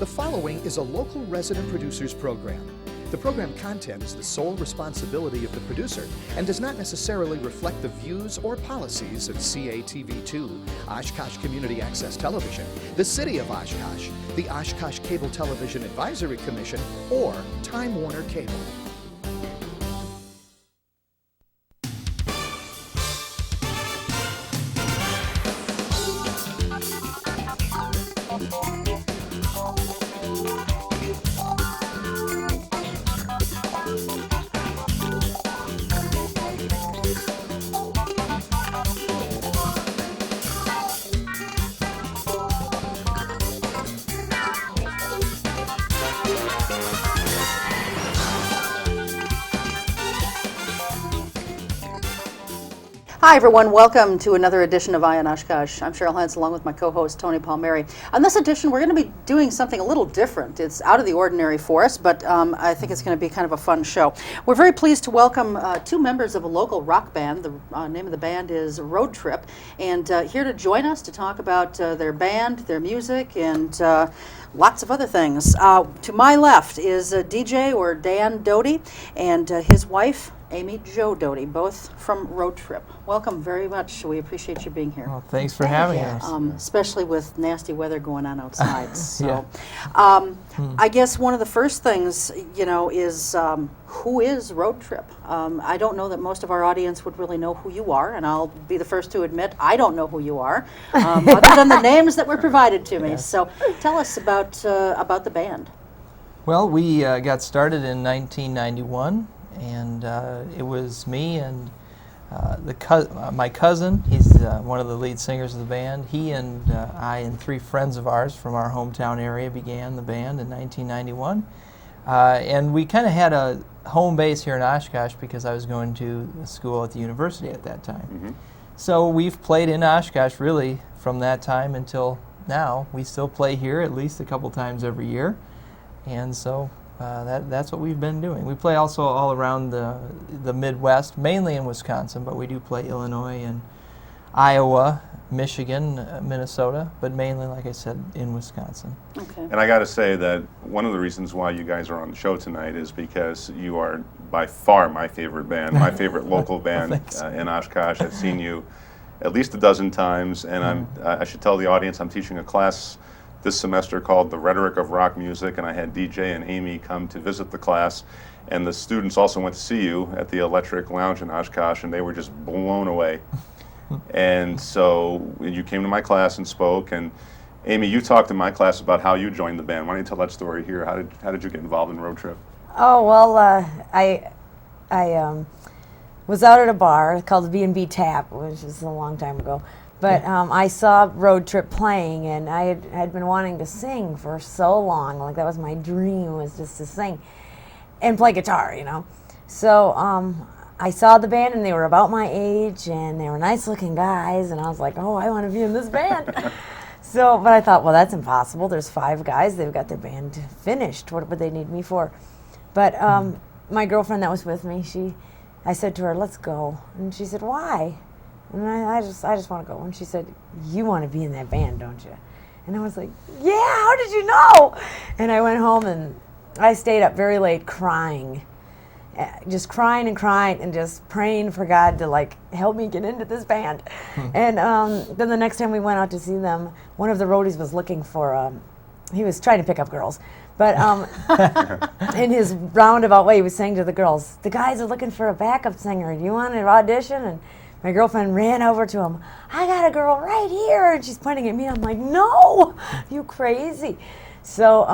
The following is a local resident producers program. The program content is the sole responsibility of the producer and does not necessarily reflect the views or policies of CATV2, Oshkosh Community Access Television, the City of Oshkosh, the Oshkosh Cable Television Advisory Commission, or Time Warner Cable. Hi everyone, welcome to another edition of Eye on Oshkosh. I'm Cheryl Hentz along with my co-host Tony Palmeri. On this edition we're going to be doing something a little different. It's out of the ordinary for us, but I think it's going to be kind of a fun show. We're very pleased to welcome two members of a local rock band. The name of the band is Road Trip, and here to join us to talk about their band, their music, and lots of other things. To my left is DJ or Dan Doty and his wife Amy Jo Doty, both from Road Trip. Welcome very much. We appreciate you being here. Well, thanks for having us. Especially with nasty weather going on outside. So, I guess one of the first things, is who is Road Trip? I don't know that most of our audience would really know who you are, and I'll be the first to admit I don't know who you are, other than the names that were provided to me. Yeah. So, tell us about the band. Well, we got started in 1991. And it was me and my cousin. He's one of the lead singers of the band. He and I and three friends of ours from our hometown area began the band in 1991. And we kind of had a home base here in Oshkosh because I was going to school at the university at that time. Mm-hmm. So we've played in Oshkosh really from that time until now. We still play here at least a couple times every year. And so that's what we've been doing. We play also all around the Midwest, mainly in Wisconsin, but we do play Illinois and Iowa, Michigan, Minnesota, but mainly, like I said, in Wisconsin. Okay. And I got to say that one of the reasons why you guys are on the show tonight is because you are by far my favorite band, my favorite local band in Oshkosh. I've seen you at least a dozen times, and I should tell the audience I'm teaching a class this semester called The Rhetoric of Rock Music, and I had DJ and Amy come to visit the class, and the students also went to see you at the Electric Lounge in Oshkosh, and they were just blown away. And so you came to my class and spoke, and Amy, you talked to my class about how you joined the band. Why don't you tell that story here? How did you get involved in Road Trip? Oh, well, I was out at a bar called the B&B Tap, which is a long time ago. But I saw Road Trip playing, and I had been wanting to sing for so long. Like, that was my dream, was just to sing and play guitar, So I saw the band, and they were about my age, and they were nice-looking guys, and I was like, oh, I want to be in this band. But I thought, well, that's impossible. There's 5 guys. They've got their band finished. What would they need me for? But my girlfriend that was with me, I said to her, let's go. And she said, why? And I just want to go. And she said, you want to be in that band, don't you? And I was like, yeah, how did you know? And I went home and I stayed up very late crying. Just crying and just praying for God to help me get into this band. And then the next time we went out to see them, one of the roadies was looking for, he was trying to pick up girls. But in his roundabout way, he was saying to the girls, the guys are looking for a backup singer. Do you want to audition? And my girlfriend ran over to him. I got a girl right here. And she's pointing at me. I'm like, no, you crazy. So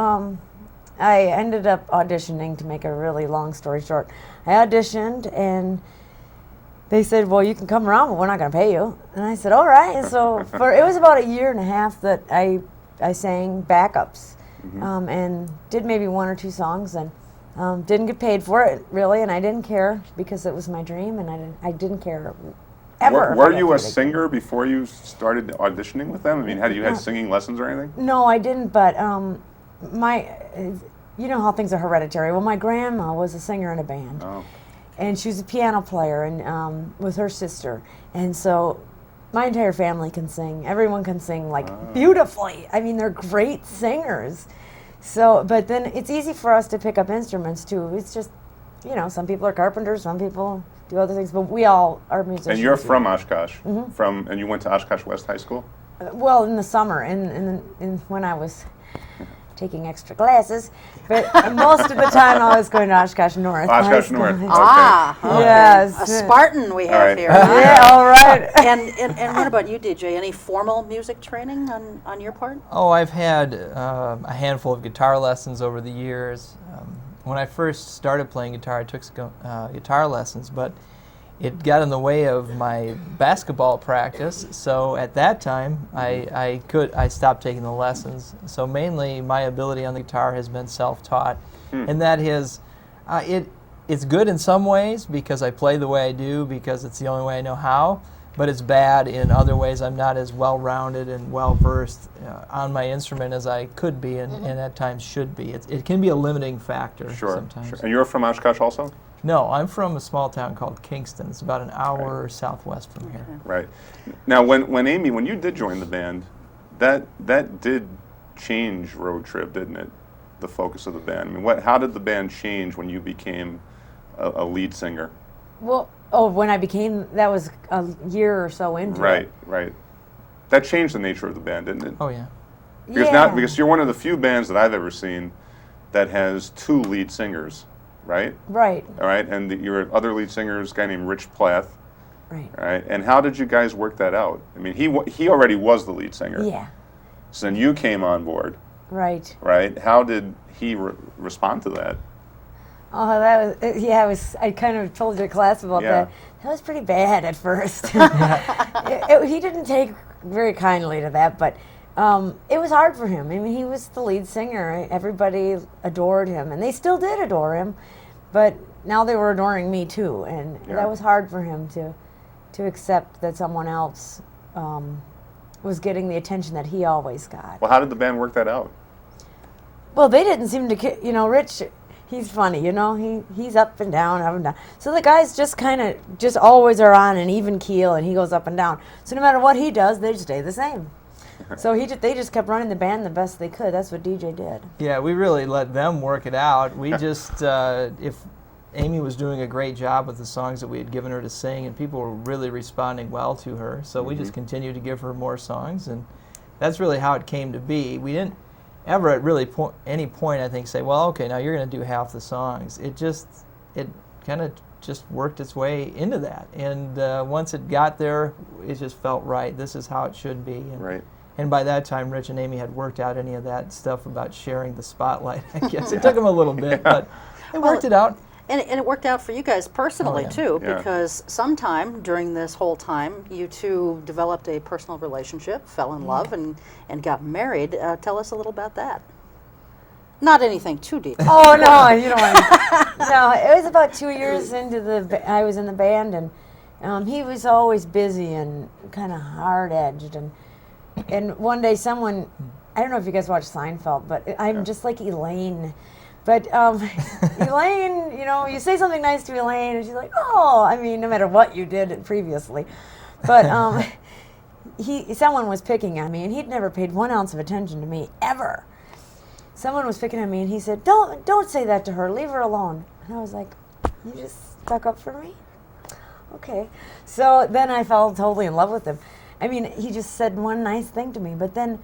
I ended up auditioning. To make a really long story short, I auditioned, and they said, well, you can come around, but we're not going to pay you. And I said, all right. And so it was about a year and a half that I sang backups. Mm-hmm. And did maybe 1 or 2 songs, and didn't get paid for it really, and I didn't care because it was my dream, and I didn't care ever. Were you a singer before you started auditioning with them? I mean, had you had singing lessons or anything? No, I didn't, but you know how things are hereditary. Well, my grandma was a singer in a band. Oh. And she was a piano player, and with her sister, and so my entire family can sing. Everyone can sing beautifully. I mean, they're great singers. So, but then it's easy for us to pick up instruments too. It's just, you know, some people are carpenters, some people do other things, but we all are musicians. And you're from Oshkosh, and you went to Oshkosh West High School? Well, in the summer, in when I was taking extra classes, but most of the time I was going to Oshkosh North. Oshkosh North. Okay. Okay. Yes. A Spartan we have All right. here. Yeah, all right. And what about you, DJ? Any formal music training on your part? Oh, I've had a handful of guitar lessons over the years. When I first started playing guitar, I took some guitar lessons, but it got in the way of my basketball practice. So at that time, I stopped taking the lessons. So mainly, my ability on the guitar has been self-taught, and that is, it's good in some ways because I play the way I do because it's the only way I know how. But it's bad in other ways. I'm not as well-rounded and well-versed on my instrument as I could be, and at times should be. It can be a limiting factor sometimes. Sure. And you're from Oshkosh also? No, I'm from a small town called Kingston. It's about an hour southwest from here. Right. Now, when Amy, when you did join the band, that did change Road Trip, didn't it? The focus of the band. I mean, how did the band change when you became a lead singer? Well, when I became, that was a year or so into it. Right. That changed the nature of the band, didn't it? Oh, yeah. Because you're one of the few bands that I've ever seen that has two lead singers, right? Right. All right, and your other lead singer is a guy named Rich Plath. Right. All right, and how did you guys work that out? I mean, he already was the lead singer. Yeah. So then you came on board. Right. Right. How did he respond to that? Oh, that was, yeah, I kind of told your class about that. That was pretty bad at first. He didn't take very kindly to that, but it was hard for him. I mean, he was the lead singer. Everybody adored him, and they still did adore him, but now they were adoring me too, and that was hard for him to accept that someone else was getting the attention that he always got. Well, how did the band work that out? Well, they didn't seem to, you know, Rich, he's funny, you know, he's up and down, up and down. So the guys just always are on an even keel, and he goes up and down. So no matter what he does, they stay the same. So they just kept running the band the best they could. That's what DJ did. Yeah, we really let them work it out. We just, if Amy was doing a great job with the songs that we had given her to sing, and people were really responding well to her, so we just continued to give her more songs, and that's really how it came to be. We didn't ever at really any point, I think, say, well, okay, now you're going to do half the songs. It kind of just worked its way into that, and once it got there, it just felt right. This is how it should be. And, right. And by that time, Rich and Amy had worked out any of that stuff about sharing the spotlight, I guess. It took them a little bit, but they worked it out. And it worked out for you guys personally, too, Yeah. because sometime during this whole time, you two developed a personal relationship, fell in love, and got married. Tell us a little about that. Not anything too deep. Oh, no, you don't want to. No, it was about 2 years into I was in the band, and he was always busy and kind of hard-edged. And one day someone, I don't know if you guys watch Seinfeld, but I'm just like Elaine. But Elaine, you know, you say something nice to Elaine, and she's like, oh, I mean, no matter what you did previously. But someone was picking on me, and he'd never paid 1 ounce of attention to me, ever. Someone was picking on me, and he said, don't say that to her, leave her alone. And I was like, you just stuck up for me? Okay. So then I fell totally in love with him. I mean, he just said one nice thing to me, but then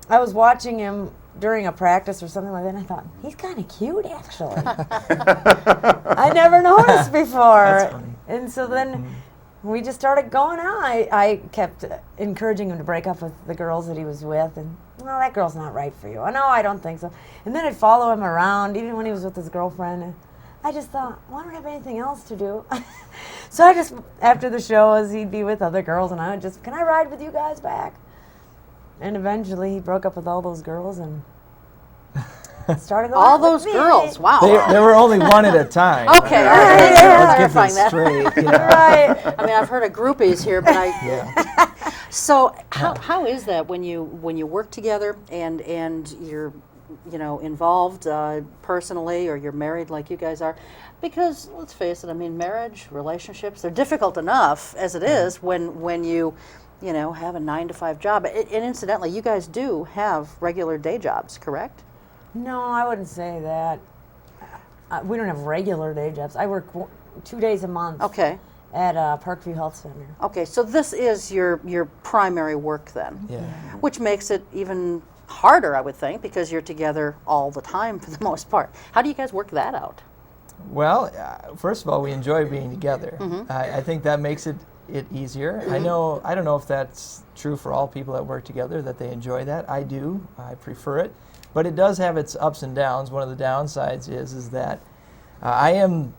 I was watching him during a practice or something like that, and I thought, he's kind of cute, actually. I never noticed before. That's funny. And so then we just started going out. I kept encouraging him to break up with the girls that he was with, and, well, that girl's not right for you. No, I don't think so. And then I'd follow him around, even when he was with his girlfriend, and I just thought, well, I don't have anything else to do. So I just, after the shows, he'd be with other girls, and I would just, can I ride with you guys back? And eventually he broke up with all those girls and started going All out with those me. girls, wow. There were only one at a time. Okay, All all right, Let's get clarifying this that. straight. Yeah. Right. I mean, I've heard of groupies here, but Yeah. So how is that when you work together and you're, you know, involved personally, or you're married like you guys are? Because let's face it, I mean, marriage, relationships, they're difficult enough as it is when you know, have a 9-to-5 job. And incidentally, you guys do have regular day jobs, correct? No, I wouldn't say that. We don't have regular day jobs. I work 2 days a month. Okay. At Parkview Health Center. Okay, so this is your primary work then, Yeah. which makes it even harder, I would think, because you're together all the time for the most part. How do you guys work that out? Well, first of all, we enjoy being together. I think that makes it easier. I don't know if that's true for all people that work together, that they enjoy that. I do. I prefer it. But it does have its ups and downs. One of the downsides is that I am,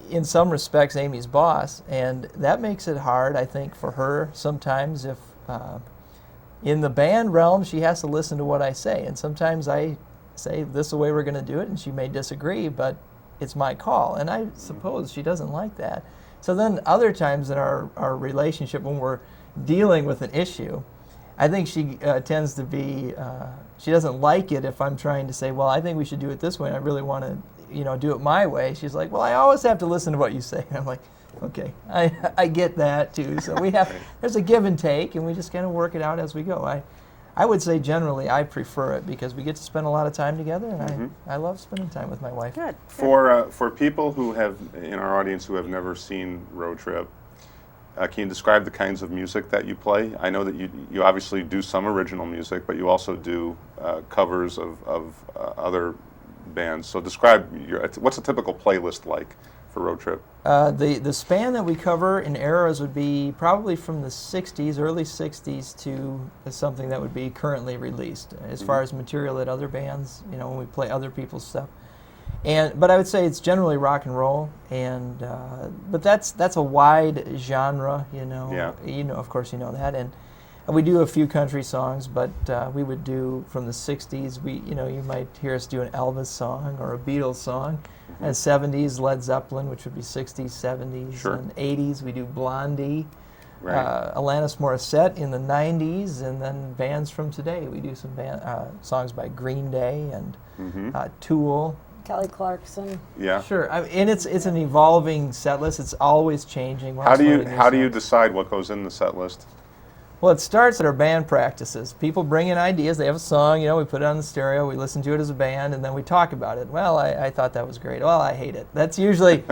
in some respects, Amy's boss, and that makes it hard, I think, for her sometimes if in the band realm she has to listen to what I say, and sometimes I say this is the way we're going to do it, and she may disagree, but it's my call, and I suppose she doesn't like that. So then other times in our relationship when we're dealing with an issue, I think she tends to be, she doesn't like it if I'm trying to say, well, I think we should do it this way, and I really want to do it my way. She's like, well, I always have to listen to what you say. And I'm like, okay, I get that too. So there's a give and take, and we just kind of work it out as we go. I would say generally I prefer it because we get to spend a lot of time together, and I love spending time with my wife. Good. For people who have, in our audience, who have never seen Road Trip, can you describe the kinds of music that you play? I know that you obviously do some original music, but you also do covers of other bands. So describe what's a typical playlist like for Road Trip? The span that we cover in eras would be probably from the 60s, early 60s, to something that would be currently released as far as material at other bands, when we play other people's stuff. But I would say it's generally rock and roll, but that's a wide genre, Yeah. Of course you know that, and we do a few country songs, but we would do from the 60s. You might hear us do an Elvis song or a Beatles song. And 70s Led Zeppelin, which would be 60s, 70s, Sure. and 80s we do Blondie. Right. Alanis Morissette in the 90s, and then bands from today. We do some songs by Green Day and Tool. Kelly Clarkson. Yeah. Sure, and it's an evolving set list. It's always changing. We're How always do you learning new how do you songs. decide what goes in the set list? Well, it starts at our band practices. People bring in ideas. They have a song, we put it on the stereo, we listen to it as a band, and then we talk about it. Well, I thought that was great. Well, I hate it. That's usually,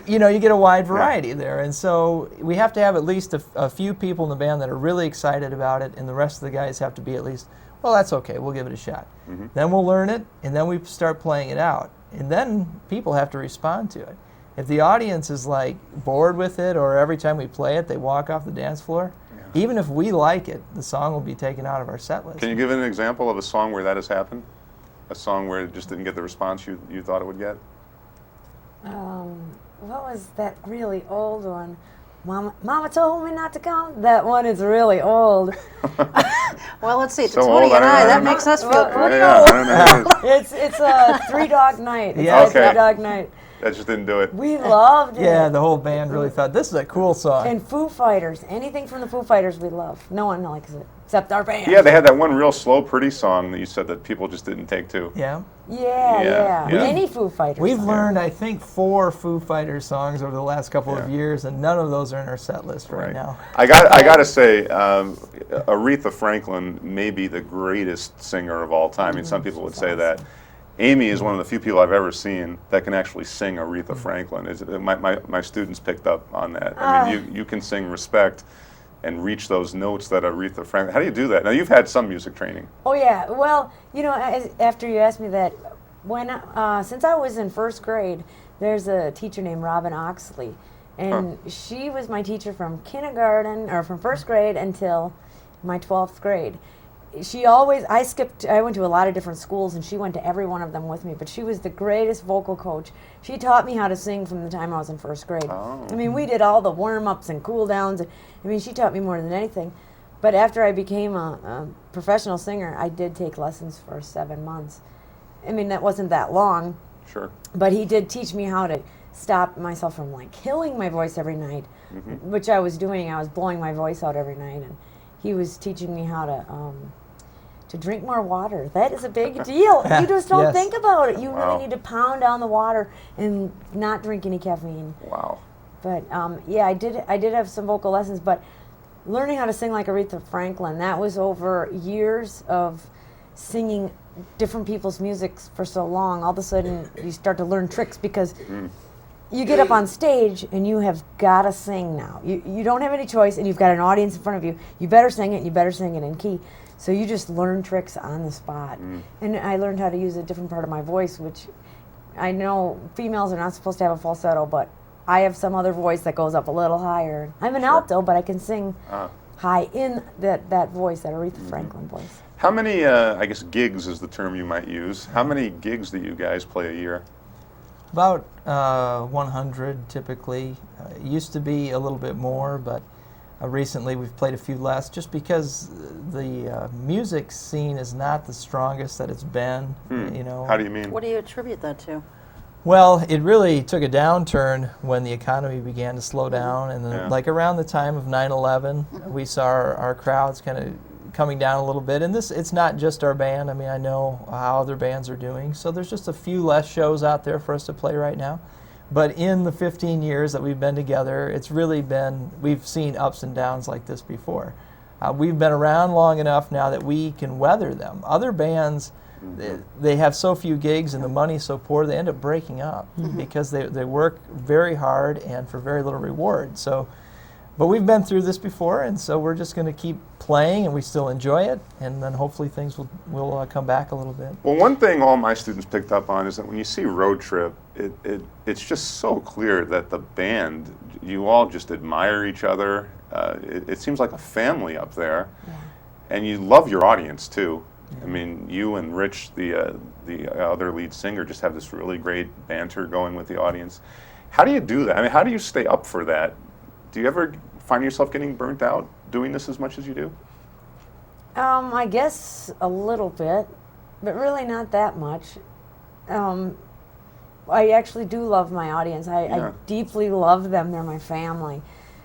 you get a wide variety there. And so we have to have at least a few people in the band that are really excited about it, and the rest of the guys have to be at least, well, that's okay, we'll give it a shot. Then we'll learn it, and then we start playing it out. And then people have to respond to it. If the audience is like bored with it, or every time we play it, they walk off the dance floor, even if we like it, the song will be taken out of our set list. Can you give an example of a song where that has happened? A song where it just didn't get the response you thought it would get? What was that really old one? Mama told me not to come. That one is really old. Well, let's see. To So Tony old, and I that don't know. makes us feel pretty Yeah, old. I don't know who it is. It's a Three Dog Night. It's Yeah. a Okay. Three Dog Night. That just didn't do it. We loved it. Yeah, the whole band really thought, this is a cool song. And Foo Fighters. Anything from the Foo Fighters we love. No one likes it except our band. Yeah, they had that one real slow, pretty song that you said that people just didn't take to. Yeah. Yeah. Yeah. Any Foo Fighters. We've song. learned, I think, 4 Foo Fighters songs over the last couple of years, and none of those are in our set list right now. I got to say, Aretha Franklin may be the greatest singer of all time. I mean, some people would say that. Amy is one of the few people I've ever seen that can actually sing Aretha Franklin. My students picked up on that. I mean, you can sing Respect and reach those notes that Aretha Franklin. How do you do that? Now, you've had some music training. Oh yeah. Well, after you asked me that, since I was in first grade, there's a teacher named Robin Oxley, and she was my teacher from kindergarten or from first grade until my 12th grade. I went to a lot of different schools, and she went to every one of them with me, but she was the greatest vocal coach. She taught me how to sing from the time I was in first grade. Oh. I mean, we did all the warm-ups and cool-downs. I mean, she taught me more than anything. But after I became a professional singer, I did take lessons for 7 months. I mean, that wasn't that long, Sure. but he did teach me how to stop myself from killing my voice every night, which I was doing. I was blowing my voice out every night, and he was teaching me how to drink more water. That is a big deal. You just don't Yes. think about it. You Wow. really need to pound down the water and not drink any caffeine. Wow. But I did have some vocal lessons, but learning how to sing like Aretha Franklin, that was over years of singing different people's music for so long, all of a sudden you start to learn tricks because you get up on stage and you have got to sing now. You don't have any choice, and you've got an audience in front of you. You better sing it, and you better sing it in key. So you just learn tricks on the spot. And I learned how to use a different part of my voice, which I know females are not supposed to have a falsetto, but I have some other voice that goes up a little higher. I'm an alto, but I can sing high in that voice, that Aretha Franklin voice. How many, I guess gigs is the term you might use, how many gigs do you guys play a year? About 100 typically. It used to be a little bit more, but recently we've played a few less just because the music scene is not the strongest that it's been. You know. How do you mean? What do you attribute that to? Well, it really took a downturn when the economy began to slow down, and then, like around the time of 9/11, we saw our crowds kind of coming down a little bit. And it's not just our band. I mean, I know how other bands are doing, so there's just a few less shows out there for us to play right now. But in the 15 years that we've been together, it's really been, we've seen ups and downs like this before. We've been around long enough now that we can weather them. Other bands, they have so few gigs and the money's so poor, they end up breaking up because they work very hard and for very little reward. So, but we've been through this before, and so we're just going to keep playing, and we still enjoy it, and then hopefully things will come back a little bit. Well, one thing all my students picked up on is that when you see Road Trip, it's just so clear that the band, you all just admire each other. It seems like a family up there, and you love your audience too. I mean, you and Rich, the other lead singer, just have this really great banter going with the audience. How do you do that? I mean, how do you stay up for that? Do you ever find yourself getting burnt out doing this as much as you do? I guess a little bit, but really not that much. I actually do love my audience. I deeply love them. They're my family,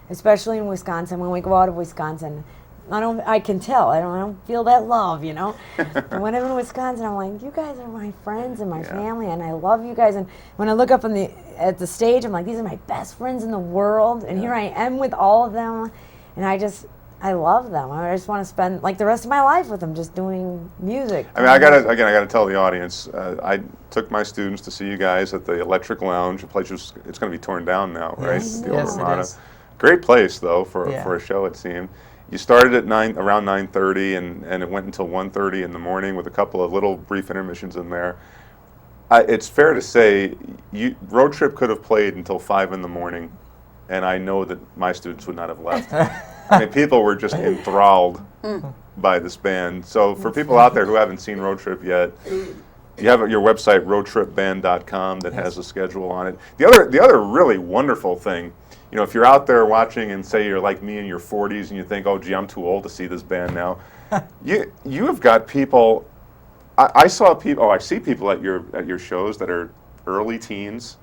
especially in Wisconsin. When we go out of Wisconsin, I can tell. I don't feel that love, you know. But when I'm in Wisconsin, I'm like, you guys are my friends and my family, and I love you guys. And when I look up at the stage, I'm like, these are my best friends in the world, and here I am with all of them, and I love them. I just want to spend like the rest of my life with them, just doing music. I mean, I gotta tell the audience. I took my students to see you guys at the Electric Lounge. The place it's going to be torn down now, right? Yes, the old yes, Ramada. it is. Great place though for a show, it seemed. You started at around 9:30, and it went until 1:30 in the morning with a couple of little brief intermissions in there. It's fair to say, Road Trip could have played until 5 in the morning, and I know that my students would not have left. I mean, people were just enthralled by this band. So for people out there who haven't seen Road Trip yet, you have your website, roadtripband.com, that has a schedule on it. The other really wonderful thing, you know, if you're out there watching and say you're like me in your 40s and you think, oh, gee, I'm too old to see this band now, you have got people. I see people at your shows that are early teens,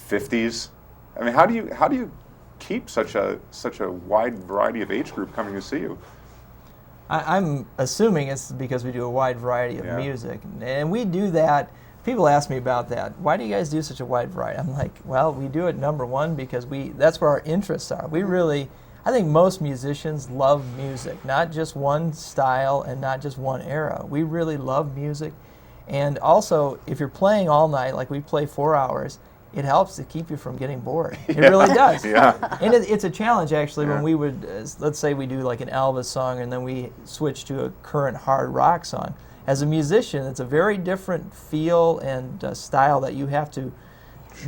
50s. I mean, how do you keep such a wide variety of age group coming to see you? I'm assuming it's because we do a wide variety of music, and we do that. People ask me about that. Why do you guys do such a wide variety? I'm like, well, we do it, number one, because that's where our interests are. I think most musicians love music, not just one style and not just one era. We really love music. And also, if you're playing all night, like we play 4 hours, it helps to keep you from getting bored. It really does. And it's a challenge, actually, when we would, let's say we do like an Elvis song and then we switch to a current hard rock song. As a musician, it's a very different feel and style that you have to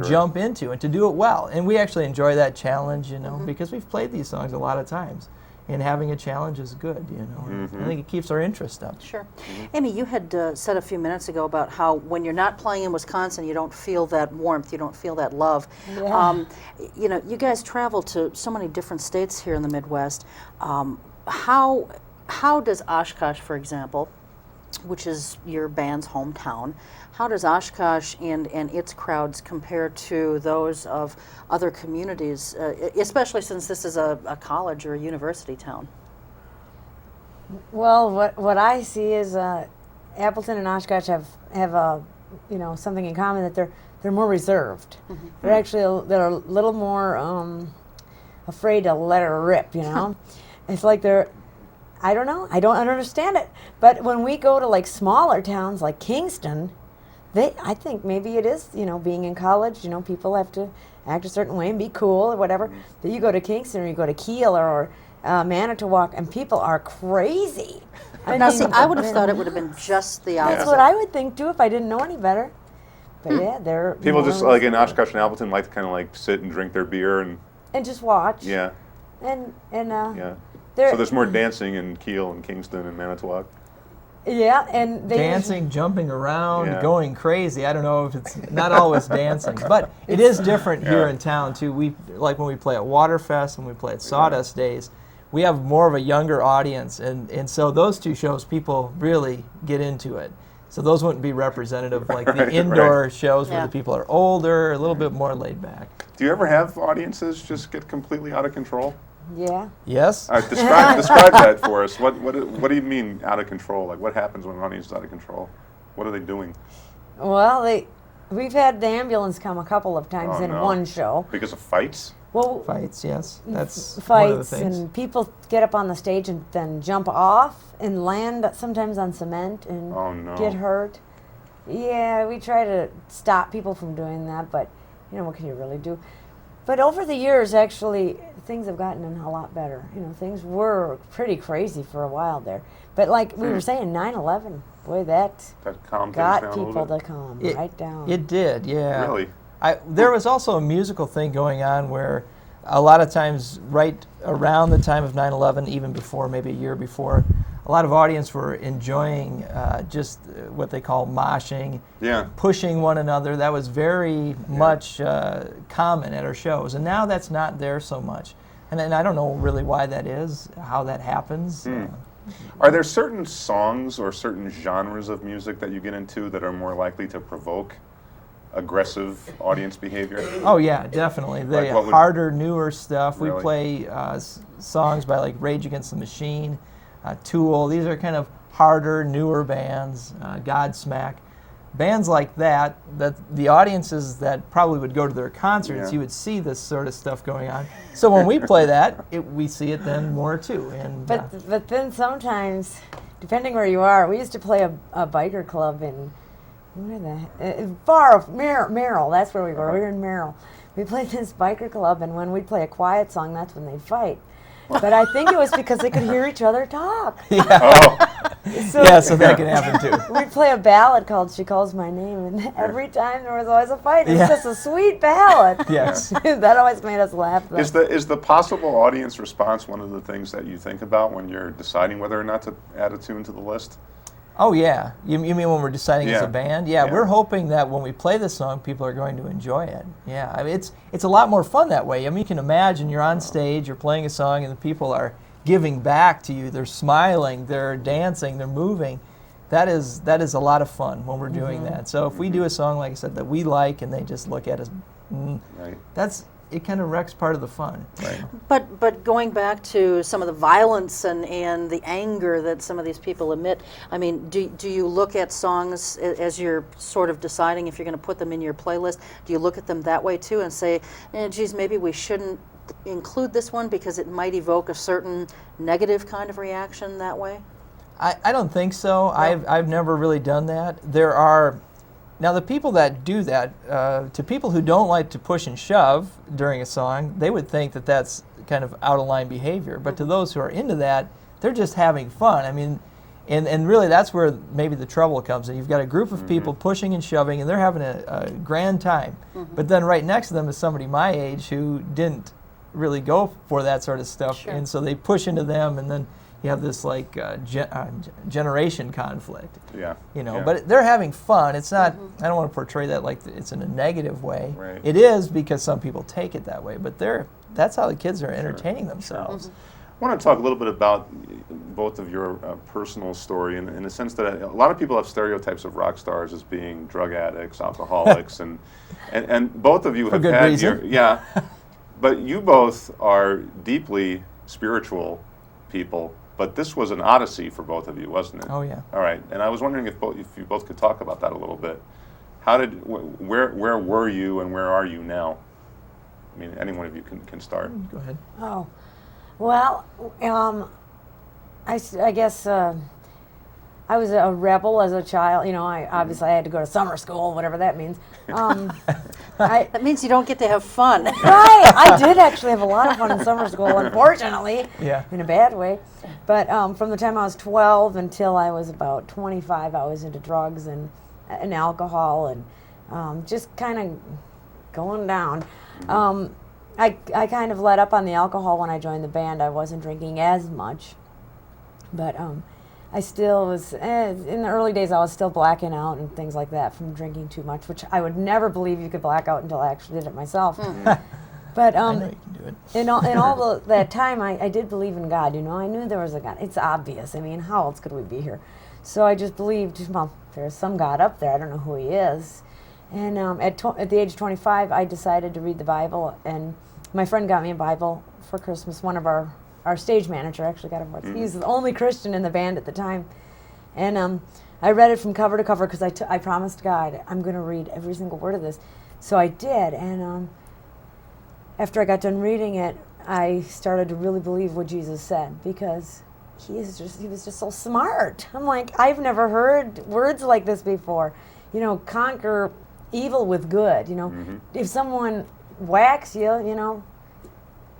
jump into and to do it well. And we actually enjoy that challenge, you know, because we've played these songs a lot of times. And having a challenge is good, you know. I think it keeps our interest up. Sure. Amy, you had said a few minutes ago about how when you're not playing in Wisconsin, you don't feel that warmth, you don't feel that love. You know, you guys travel to so many different states here in the Midwest. How does Oshkosh, for example, which is your band's hometown, how does Oshkosh and its crowds compare to those of other communities, especially since this is a college or a university town? Well, what I see is Appleton and Oshkosh have something in common, that they're more reserved. They're a little more afraid to let it rip, you know. It's like I don't know. I don't understand it. But when we go to like smaller towns like Kingston, I think maybe it is, being in college, people have to act a certain way and be cool or whatever. But you go to Kingston or you go to Kiel or Manitowoc, and people are crazy. Now, see, I would have thought it would have been just the opposite. That's what I would think too if I didn't know any better. But yeah, they're People just like in Oshkosh and Appleton like to kind of like sit and drink their beer and just watch. yeah. And Yeah. So there's more dancing in Kiel and Kingston and Manitowoc. Yeah, and they Dancing, jumping around, Yeah. going crazy. I don't know if it's not always dancing, but it is different here Yeah. in town too. We like when we play at Waterfest and we play at Sawdust Days, we have more of a younger audience, and so those two shows people really get into it. So those wouldn't be representative like the indoor shows where Yeah. the people are older, a little bit more laid back. Do you ever have audiences just get completely out of control? Yeah. Yes. Describe that for us. What do you mean out of control? Like what happens when an audience is out of control? What are they doing? Well, we've had the ambulance come a couple of times Oh, in no. one show. Because of fights? Well, Fights, yes. That's one of the fights things. and people get up on the stage and then jump off and land sometimes on cement and Oh, no. get hurt. Yeah, we try to stop people from doing that, but what can you really do? But over the years, actually, things have gotten a lot better. Things were pretty crazy for a while there. But like we were saying, 9/11, boy, that calmed got things down a people little to bit? calm It- right down. It did, yeah. Really? There was also a musical thing going on where a lot of times right around the time of 9/11, even before, maybe a year before, a lot of audience were enjoying just what they call moshing, Yeah. pushing one another. That was very much common at our shows, and now that's not there so much. And I don't know really why that is, how that happens. Are there certain songs or certain genres of music that you get into that are more likely to provoke aggressive audience behavior? Oh yeah, definitely. The Like what would- harder, newer stuff. Really? We play songs by like Rage Against the Machine, Tool. These are kind of harder, newer bands. Godsmack, bands like that. That the audiences that probably would go to their concerts, Yeah. you would see this sort of stuff going on. So when we play that, we see it then more too. And But then sometimes, depending where you are, we used to play a biker club in Merrill. That's where we were. We were in Merrill. We played this biker club, and when we'd play a quiet song, that's when they'd fight. But I think it was because they could hear each other talk. Oh, So yeah, so that can happen too. we'd play a ballad called "She Calls My Name," and every time there was always a fight. It's Yeah. just a sweet ballad. Yes. That always made us laugh. Though. is the possible audience response one of the things that you think about when you're deciding whether or not to add a tune to the list? Oh yeah, you mean when we're deciding as Yeah. a band? Yeah, Yeah. we're hoping that when we play this song, people are going to enjoy it. Yeah, I mean, it's a lot more fun that way. I mean, you can imagine you're on stage, you're playing a song, and the people are giving back to you. They're smiling, they're dancing, they're moving. That is a lot of fun when we're doing that. So if we do a song, like I said, that we like, and they just look at us, Right. it kind of wrecks part of the fun. Right. But going back to some of the violence and the anger that some of these people emit, I mean, do you look at songs as you're sort of deciding if you're going to put them in your playlist? Do you look at them that way too and say, geez, maybe we shouldn't include this one because it might evoke a certain negative kind of reaction that way? I don't think so. I've never really done that. There are, now the people that do that, to people who don't like to push and shove during a song, they would think that that's kind of out of line behavior. But to those who are into that, they're just having fun. I mean, and really that's where maybe the trouble comes in. You've got a group of people pushing and shoving, and they're having a grand time. But then right next to them is somebody my age who didn't really go for that sort of stuff. Sure. And so they push into them, and then you have this like generation conflict. Yeah. Yeah. But they're having fun. It's not, I don't want to portray that like it's in a negative way. Right. It is because some people take it that way, but that's how the kids are entertaining themselves. I want to talk a little bit about both of your personal story in the sense that a lot of people have stereotypes of rock stars as being drug addicts, alcoholics, and both of you have good had reason. but you both are deeply spiritual people. But this was an odyssey for both of you, wasn't it? Oh yeah. All right, and I was wondering if you both could talk about that a little bit. Where were you and where are you now? I mean, any one of you can start. Go ahead. Oh, well, I guess I was a rebel as a child. You know, obviously I had to go to summer school, whatever that means. That means you don't get to have fun. Right. I did actually have a lot of fun in summer school, unfortunately, in a bad way. But from the time I was 12 until I was about 25, I was into drugs and alcohol and just kind of going down. I kind of let up on the alcohol when I joined the band. I wasn't drinking as much, but I still was, in the early days I was still blacking out and things like that from drinking too much, which I would never believe you could black out until I actually did it myself. But I know you can do it. in all that time, I did believe in God. You know, I knew there was a God. It's obvious. I mean, how else could we be here? So I just believed, well, there's some God up there. I don't know who he is. And at the age of 25, I decided to read the Bible, and my friend got me a Bible for Christmas. One of our stage manager actually got it for us. He was the only Christian in the band at the time. And I read it from cover to cover because I promised God, I'm going to read every single word of this. So I did, and after I got done reading it, I started to really believe what Jesus said, because he was just so smart. I'm like, I've never heard words like this before. You know, conquer evil with good. You know, if someone whacks you, you know,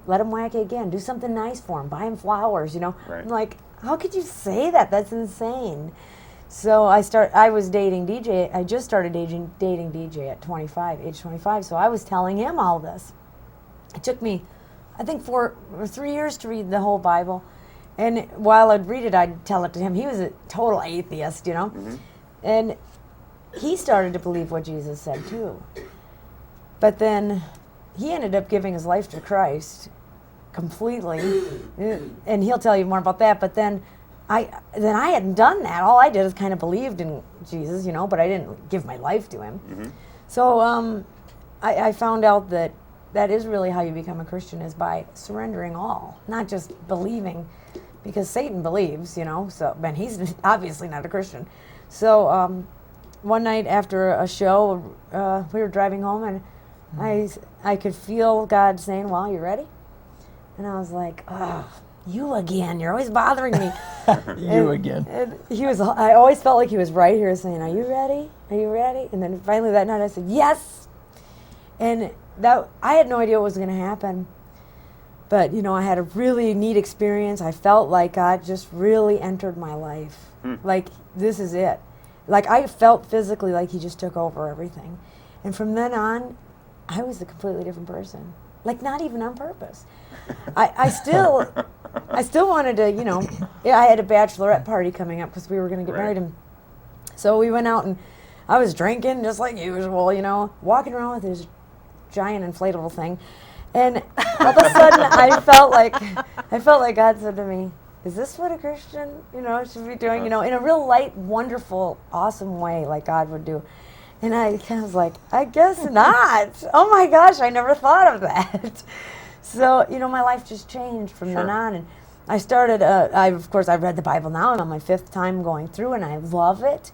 let him whack you again. Do something nice for him. Buy him flowers. You know, I'm like, how could you say that? That's insane. So I was dating DJ. I just started dating DJ at age 25. So I was telling him all this. It took me, I think, 4 or 3 years to read the whole Bible. And while I'd read it, I'd tell it to him. He was a total atheist, you know. And he started to believe what Jesus said, too. But then he ended up giving his life to Christ completely. And he'll tell you more about that. But then I hadn't done that. All I did is kind of believed in Jesus, you know, but I didn't give my life to him. So I found out that is really how you become a Christian, is by surrendering all, not just believing, because Satan believes, you know, so, and he's obviously not a Christian. So one night after a show, we were driving home, and I could feel God saying, well, you ready? And I was like, oh, you again, you're always bothering me. Again. And I always felt like he was right here saying, are you ready? Are you ready? And then finally that night I said, yes. And that, I had no idea what was going to happen. But, you know, I had a really neat experience. I felt like God just really entered my life. Like, this is it. Like, I felt physically like he just took over everything. And from then on, I was a completely different person. Like, not even on purpose. I still wanted to, you know, I had a bachelorette party coming up because we were going to get married. And so we went out, and I was drinking just like usual, you know, walking around with this giant inflatable thing. And all of a sudden I felt like God said to me, is this what a Christian, you know, should be doing, you know, in a real light, wonderful, awesome way, like God would do. And I kind of was like, I guess not. Oh my gosh, I never thought of that. So, you know, my life just changed from then on. And I started, of course, I've read the Bible now. I'm on my 5th time going through, and I love it.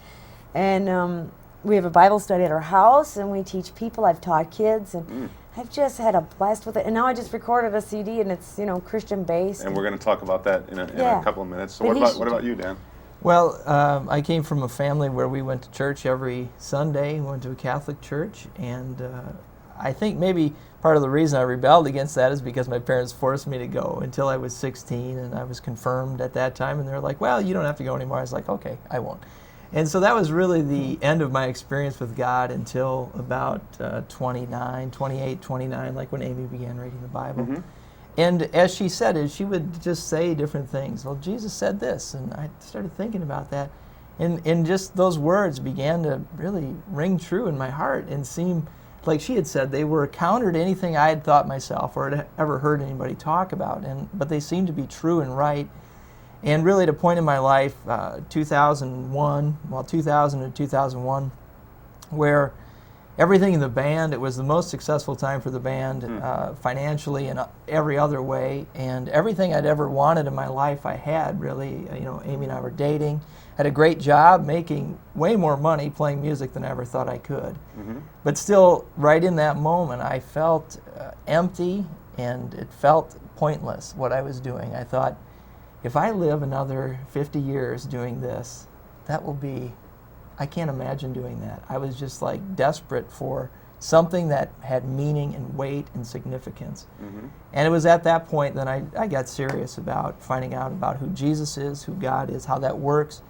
And we have a Bible study at our house, and we teach people. I've taught kids, and I've just had a blast with it. And now I just recorded a CD, and it's, you know, Christian-based. And we're going to talk about that in a couple of minutes. So what about you, Dan? Well, I came from a family where we went to church every Sunday. We went to a Catholic church, and I think maybe part of the reason I rebelled against that is because my parents forced me to go until I was 16, and I was confirmed at that time, and they were like, well, you don't have to go anymore. I was like, okay, I won't. And so that was really the end of my experience with God until about 28, 29, like when Amy began reading the Bible. And as she said it, she would just say different things. Well, Jesus said this, and I started thinking about that. And just those words began to really ring true in my heart and seem, like she had said, they were counter to anything I had thought myself or had ever heard anybody talk about. But they seemed to be true and right. And really at a point in my life, 2000 to 2001, where everything in the band, it was the most successful time for the band, financially and every other way. And everything I'd ever wanted in my life, I had, really. You know, Amy and I were dating, had a great job, making way more money playing music than I ever thought I could. But still, right in that moment, I felt empty, and it felt pointless, what I was doing. I thought, if I live another 50 years doing this, that will be, I can't imagine doing that. I was just like desperate for something that had meaning and weight and significance. And it was at that point that I got serious about finding out about who Jesus is, who God is, how that works.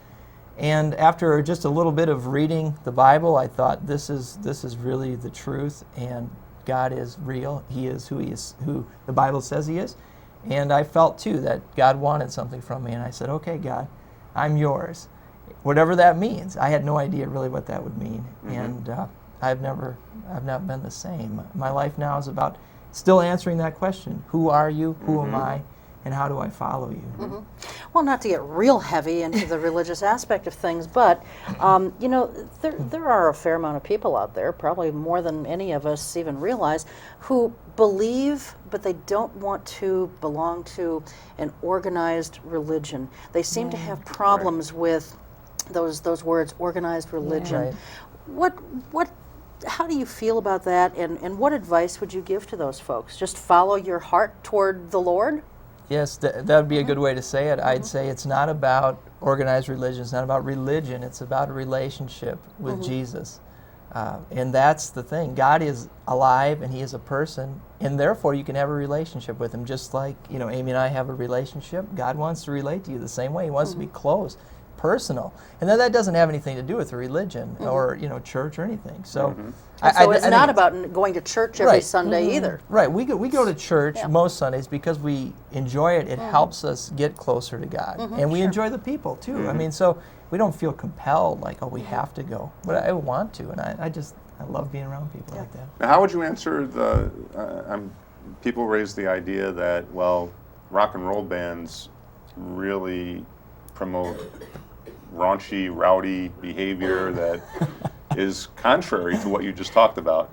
And after just a little bit of reading the Bible, I thought this is really the truth, and God is real. He is who the Bible says he is. And I felt too that God wanted something from me, and I said, okay, God, I'm yours. Whatever that means. I had no idea really what that would mean. And I've not been the same. My life now is about still answering that question. Who are you? Who am I? And how do I follow you? Well, not to get real heavy into the religious aspect of things, but you know, there are a fair amount of people out there, probably more than any of us even realize, who believe, but they don't want to belong to an organized religion. They seem to have problems with those words, organized religion. What? How do you feel about that, and what advice would you give to those folks? Just follow your heart toward the Lord? Yes, that would be a good way to say it. I'd say it's not about organized religion, it's not about religion, it's about a relationship with Jesus. And that's the thing. God is alive and he is a person, and therefore you can have a relationship with him. Just like, you know, Amy and I have a relationship, God wants to relate to you the same way. He wants to be close, personal. And that doesn't have anything to do with a religion or, you know, church or anything. So So it's not about going to church every Sunday either. Right. We go to church most Sundays because we enjoy it. It helps us get closer to God. And we enjoy the people, too. I mean, so we don't feel compelled, like, oh, we have to go. But I want to, and I love being around people like that. Now, how would you answer the, people raise the idea that, well, rock and roll bands really promote raunchy, rowdy behavior that is contrary to what you just talked about.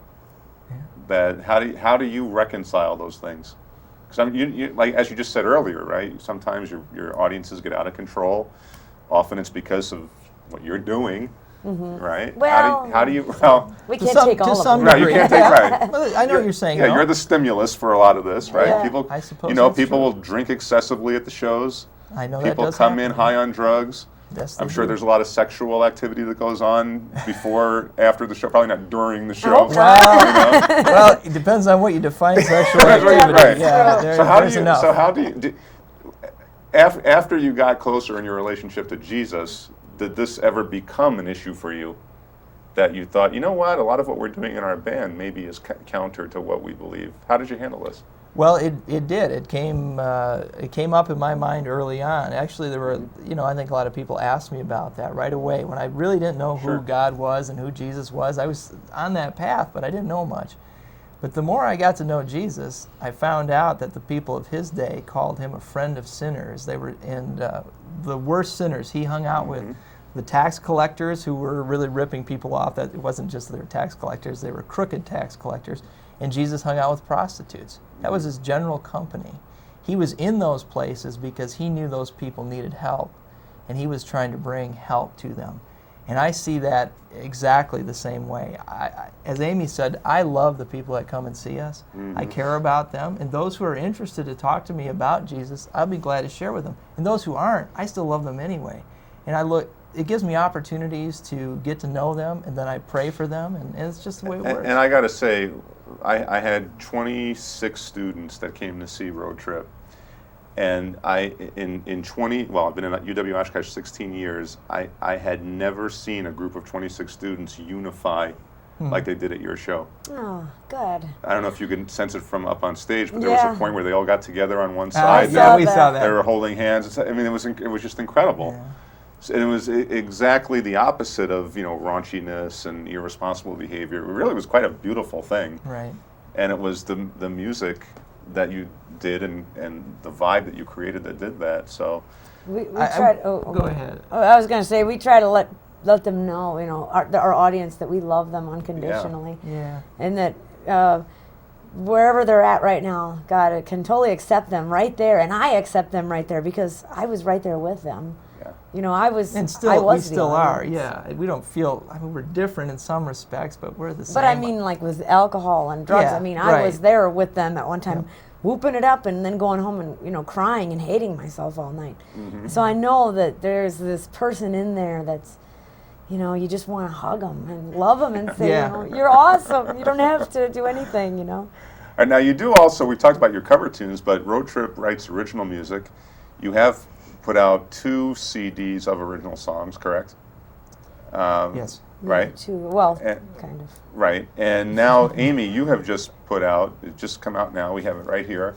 That how do you reconcile those things? Because you, like as you just said earlier, right? Sometimes your audiences get out of control. Often it's because of what you're doing, right? Well, how do you? Well, we can't take all of them. right, you can't take right. Well, I know what you're saying. Yeah, though. you're the stimulus for a lot of this, right? Yeah. People, I suppose you know, that's people true. will drink excessively at the shows. I know that People does come happen. in high on drugs. Yes, I'm they sure do. there's a lot of sexual activity that goes on before, after the show. Probably not during the show. Oh, Well, well, it depends on what you define sexual activity. Right. Yeah, So how do there's you? enough. So how do you? After you got closer in your relationship to Jesus, did this ever become an issue for you? That you thought, you know what, a lot of what we're doing in our band maybe is counter to what we believe. How did you handle this? Well, it did. It came up in my mind early on. Actually, there were, you know, I think a lot of people asked me about that right away. When I really didn't know who God was and who Jesus was, I was on that path, but I didn't know much. But the more I got to know Jesus, I found out that the people of his day called him a friend of sinners. They were the worst sinners. He hung out with the tax collectors who were really ripping people off. That it wasn't just that they were tax collectors, they were crooked tax collectors. And Jesus hung out with prostitutes. That was his general company. He was in those places because he knew those people needed help, and he was trying to bring help to them. And I see that exactly the same way. As Amy said, I love the people that come and see us. I care about them, and those who are interested to talk to me about Jesus, I'll be glad to share with them. And those who aren't, I still love them anyway. And it gives me opportunities to get to know them, and then I pray for them, and it's just the way it works. And I got to say, I had 26 students that came to see Road Trip, and I've been in UW Oshkosh 16 years. I had never seen a group of 26 students unify like they did at your show. Oh, good. I don't know if you can sense it from up on stage, but there was a point where they all got together on one side. Yeah, we saw that. They were holding hands. I mean, it was just incredible. Yeah. And it was exactly the opposite of, you know, raunchiness and irresponsible behavior. It really was quite a beautiful thing. Right. And it was the music that you did and the vibe that you created that did that. So We tried. Go ahead. Oh, I was going to say we try to let them know, you know, our audience, that we love them unconditionally. Yeah. And that wherever they're at right now, God can totally accept them right there, and I accept them right there because I was right there with them. yeah. You know, I was. And I was we the still are, audience. yeah. We don't feel, I mean, we're different in some respects, but we're the same. But I mean, like with alcohol and drugs, Yeah, I mean, I right. was there with them at one time. whooping it up and then going home and, you know, crying and hating myself all night. So I know that there's this person in there that's, you know, you just want to hug them and love them and say, you know, you're awesome. You don't have to do anything, you know. All right, now you do also, we've talked about your cover tunes, but Road Trip writes original music. You have put out 2 CDs of original songs, correct? Yes. Right? Kind of. Right, and now, Amy, you have just put out, it's just come out now, we have it right here,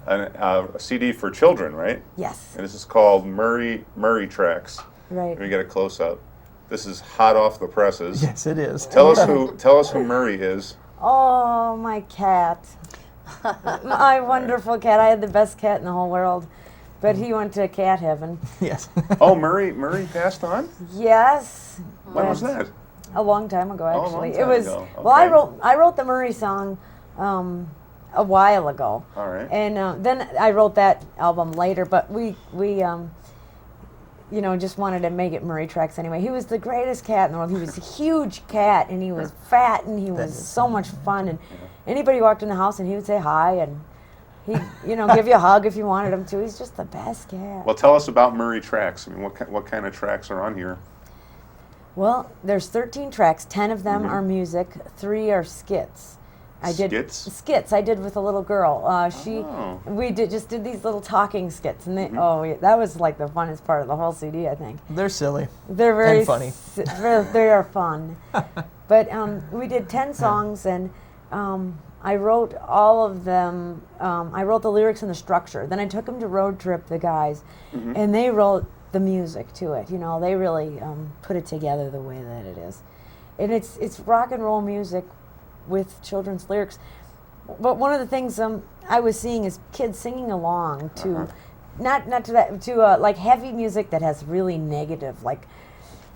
a CD for children, right? Yes. And this is called Murray Tracks. Right. Let me get a close-up. This is hot off the presses. Yes, it is. Tell us who Murray is. Oh, my cat. My wonderful cat. I had the best cat in the whole world, but he went to cat heaven. Yes. Oh, Murray passed on? Yes. When was that? A long time ago, actually. Oh, a long time it was ago. Well, Okay. I wrote the Murray song a while ago. All right. And then I wrote that album later, but we you know, just wanted to make it Murray Tracks anyway. He was the greatest cat in the world. He was a huge cat, and he was fat, and he was so much fun. And anybody who walked in the house, and he would say hi, and he'd, you know, give you a hug if you wanted him to. He's just the best cat. Well, tell us about Murray Tracks. I mean, what kind of tracks are on here? Well, there's 13 tracks. 10 of them are music. 3 are skits. Skits I did with a little girl. We just did these little talking skits, and that was like the funnest part of the whole CD, I think. They're silly. They're very and funny. They are fun. But we did 10 songs, and I wrote all of them. I wrote the lyrics and the structure. Then I took them to Road Trip, the guys, and they wrote the music to it. You know, they really put it together the way that it is, and it's rock and roll music with children's lyrics. But one of the things I was seeing is kids singing along to, not to that, to like heavy music that has really negative, like,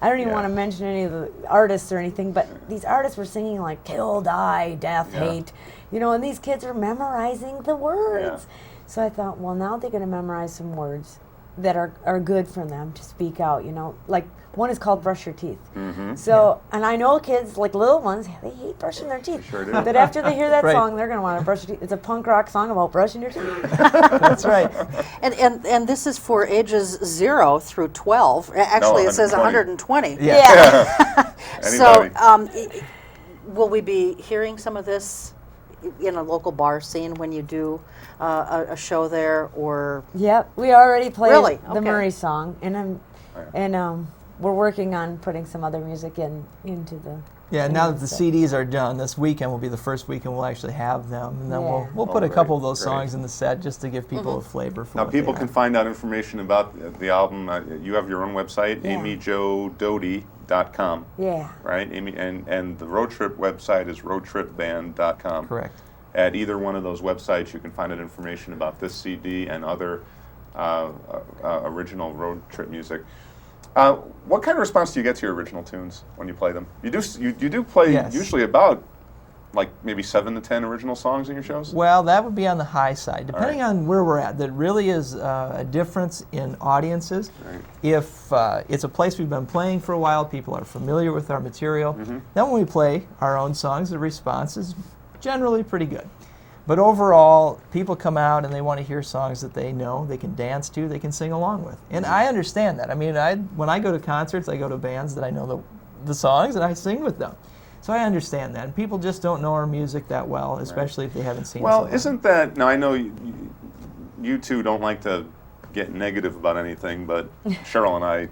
I don't even want to mention any of the artists or anything, but these artists were singing like kill, die, death, hate, you know, and these kids are memorizing the words. So I thought, well, now they're going to memorize some words that are good for them to speak out, you know, like one is called brush your teeth. So, and I know kids, like little ones, they hate brushing their teeth. Sure do. But after they hear that Right. song, they're going to want to brush your teeth. It's a punk rock song about brushing your teeth. That's right. And this is for ages 0 through 12. Actually, it says 120. Yeah. So, will we be hearing some of this in a local bar scene when you do a show there, or? Yep, we already played Really? the Okay. Murray song, and we're working on putting some other music into the. Yeah, now that the CDs are done, this weekend will be the first weekend we'll actually have them, and then we'll put a couple of those songs in the set just to give people a flavor for. Now, what people they can are. find out information about the album. You have your own website, amyjodoty.com. Yeah. Right, Amy, and the Road Trip website is roadtripband.com. Correct. At either one of those websites, you can find out information about this CD and other original road trip music. What kind of response do you get to your original tunes when you play them? You do play usually about like maybe 7 to 10 original songs in your shows? Well, that would be on the high side, depending on where we're at. There really is a difference in audiences. Right. If it's a place we've been playing for a while, people are familiar with our material, then when we play our own songs, the response is generally pretty good. But overall, people come out and they want to hear songs that they know, they can dance to, they can sing along with. And I understand that. I mean, when I go to concerts, I go to bands that I know the songs and I sing with them. So I understand that. And people just don't know our music that well, especially if they haven't seen it. Well, isn't that, now I know you two don't like to get negative about anything, but Cheryl and I